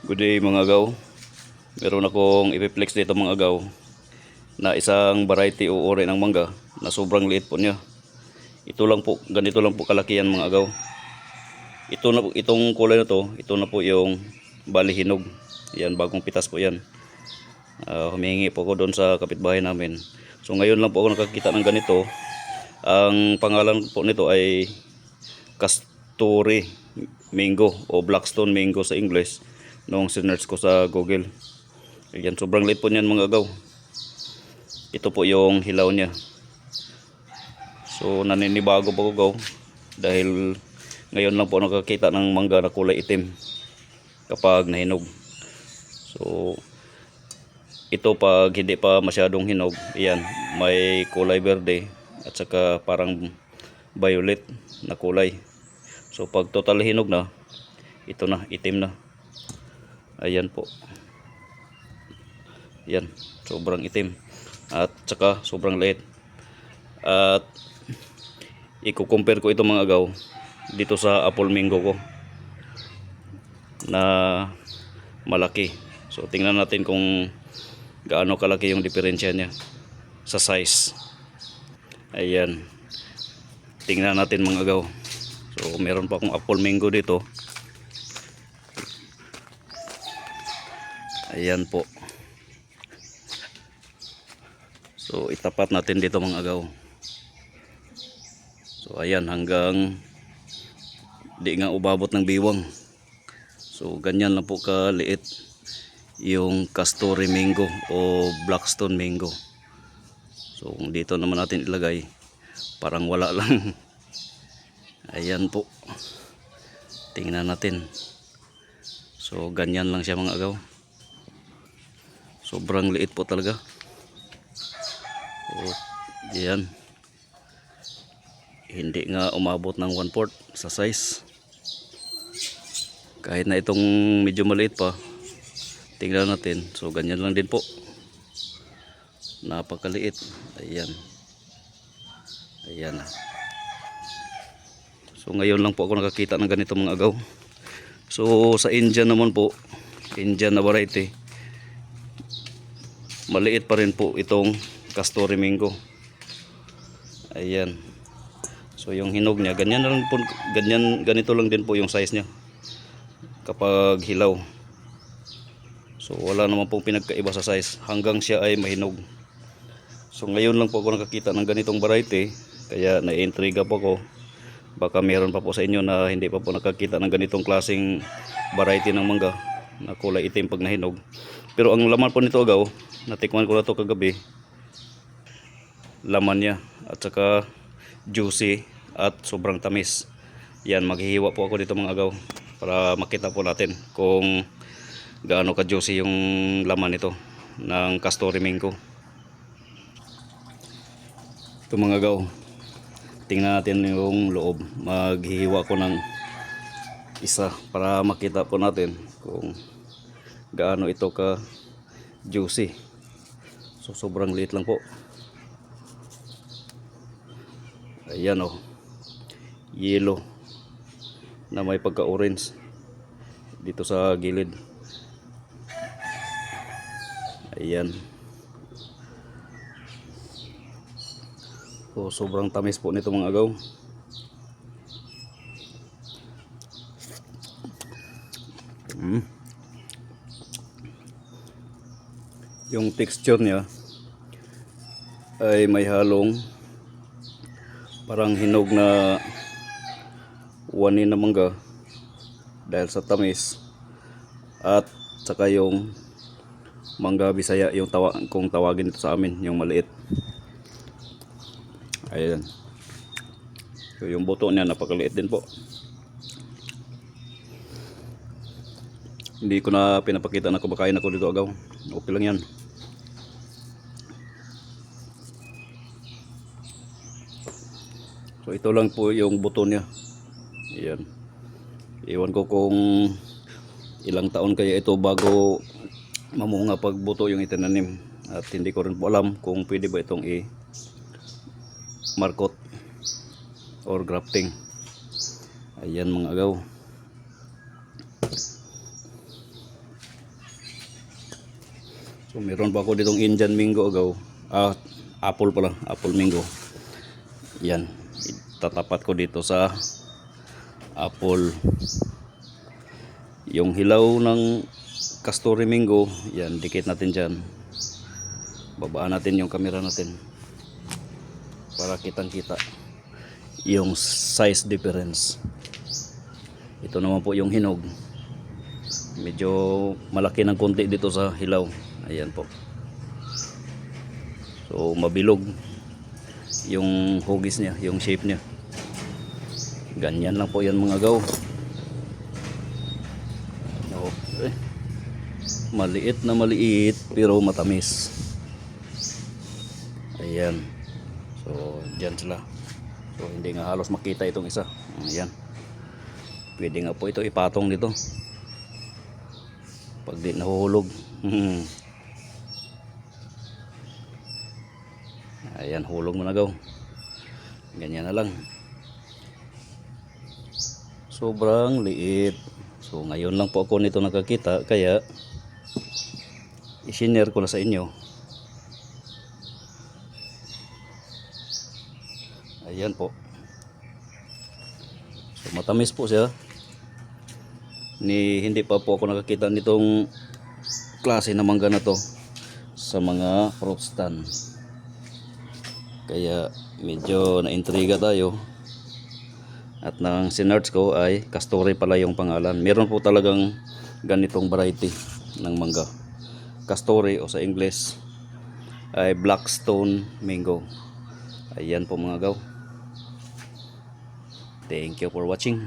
Good day mga agaw. Meron akong ipiplex dito mga agaw na isang variety o uri ng mangga na sobrang liit po niya. Ito lang po, ganito lang po kalaki yan mga agaw. Ito na po, itong kulay na to, ito na po yung bali hinog. Yan, bagong pitas po yan. Humihingi po ako doon sa kapitbahay namin. So ngayon lang po ako nakakita ng ganito. Ang pangalan po nito ay Castore Mango o Blackstone Mango sa English nung sinearch ko sa Google. Ayan, sobrang liit po niyan mga agaw. Ito po yung hilaw niya. So naninibago po agaw dahil ngayon lang po nakakita ng mangga na kulay itim kapag nahinog. So ito pag hindi pa masyadong hinog, ayan, may kulay berde at saka parang violet na kulay. So pag total hinog na, ito na, itim na. Ayan po. Yan, sobrang itim. At saka sobrang liit. At i-compare ko ito mga agaw dito sa apple mango ko na malaki. So tingnan natin kung gaano kalaki yung diferensya niya sa size. Ayan. Tingnan natin mga agaw. So meron pa akong apple mango dito. Ayan po. So itapat natin dito mga agaw. So ayan, hanggang di nga umabot ng biwang. So ganyan lang po kaliit yung Castore Mango o Blackstone Mango. So kung dito naman natin ilagay, parang wala lang. Ayan po. Tingnan natin. So ganyan lang siya mga agaw. Sobrang liit po talaga. So, yan. Hindi nga umabot ng 1/4 sa size. Kahit na itong medyo maliit pa, tingnan natin. So ganyan lang din po. Napakaliit. Ayan. Ayan na. So ngayon lang po ako nakakita ng ganito mga agaw. So sa Indian naman po, Indian na variety, maliit pa rin po itong Castore Mango. Ayan. So yung hinog niya, ganyan lang po, ganito lang din po yung size niya kapag hilaw. So wala naman pong pinagkaiba sa size hanggang siya ay mahinog. So ngayon lang po ako nakakita ng ganitong variety, kaya naiintriga po ako. Baka meron pa po sa inyo na hindi pa po nakakita ng ganitong klaseng variety ng mangga na kulay itim pag nahinog. Pero ang laman po nito agaw, natikman ko na ito kagabi, laman niya at saka juicy at sobrang tamis. Yan, maghihiwa po ako dito mga agaw para makita po natin kung gaano ka juicy yung laman nito ng Castore Mango. Ito mga agaw, tingnan natin yung loob. Maghihiwa ko ng isa para makita po natin kung gaano ito ka juicy. So sobrang liit lang po. Ayan o, yellow na may pagka orange dito sa gilid. Ayan. So sobrang tamis po nito mga agaw. Yung texture niya ay may halong parang hinog na wani na mangga dahil sa tamis, at saka yung mangga Bisaya yung kung tawagin ito sa amin, yung maliit. Ayan. So yung buto niya napakaliit din po. Hindi ko na pinapakita na kumakain ako dito agaw. Okay lang yan. So ito lang po yung buto niya. Ayan. Iwan ko kung ilang taon kaya ito bago mamunga pag buto yung itinanim. At hindi ko rin po alam kung pwede ba itong markot or grafting. Ayan mga agaw. So meron pa ako ditong Indian mango agaw. Apple pala, apple mango. Yan. Tatapat ko dito sa apple. Yung hilaw ng Castore mango, yan, dikit natin dyan. Babaan natin yung camera natin para kitang kita yung size difference. Ito naman po yung hinog, medyo malaki ng konti dito sa hilaw. Ayan po, so mabilog yung hugis niya, yung shape niya. Ganyan lang po yan mga gaw. Okay. Maliit na maliit pero matamis. Ayan. So, dyan sila. So, hindi nga halos makita itong isa. Ayan. Pwede nga po ito ipatong dito. Pag di nahuhulog. Ayan, hulog mo na gaw. Ganyan na lang. Sobrang liit. So, ngayon lang po ako nito nakakita. Kaya, i-share ko na sa inyo. Ayan po. So, matamis po siya. Hindi pa po ako nakakita nitong klase na mangga na to sa mga fruit stand. Kaya medyo na-intriga tayo. At nang sinearch ko ay Castore pala yung pangalan. Meron po talagang ganitong variety ng mangga. Castore o sa English ay Blackstone mango. Ayan po mga gaw. Thank you for watching.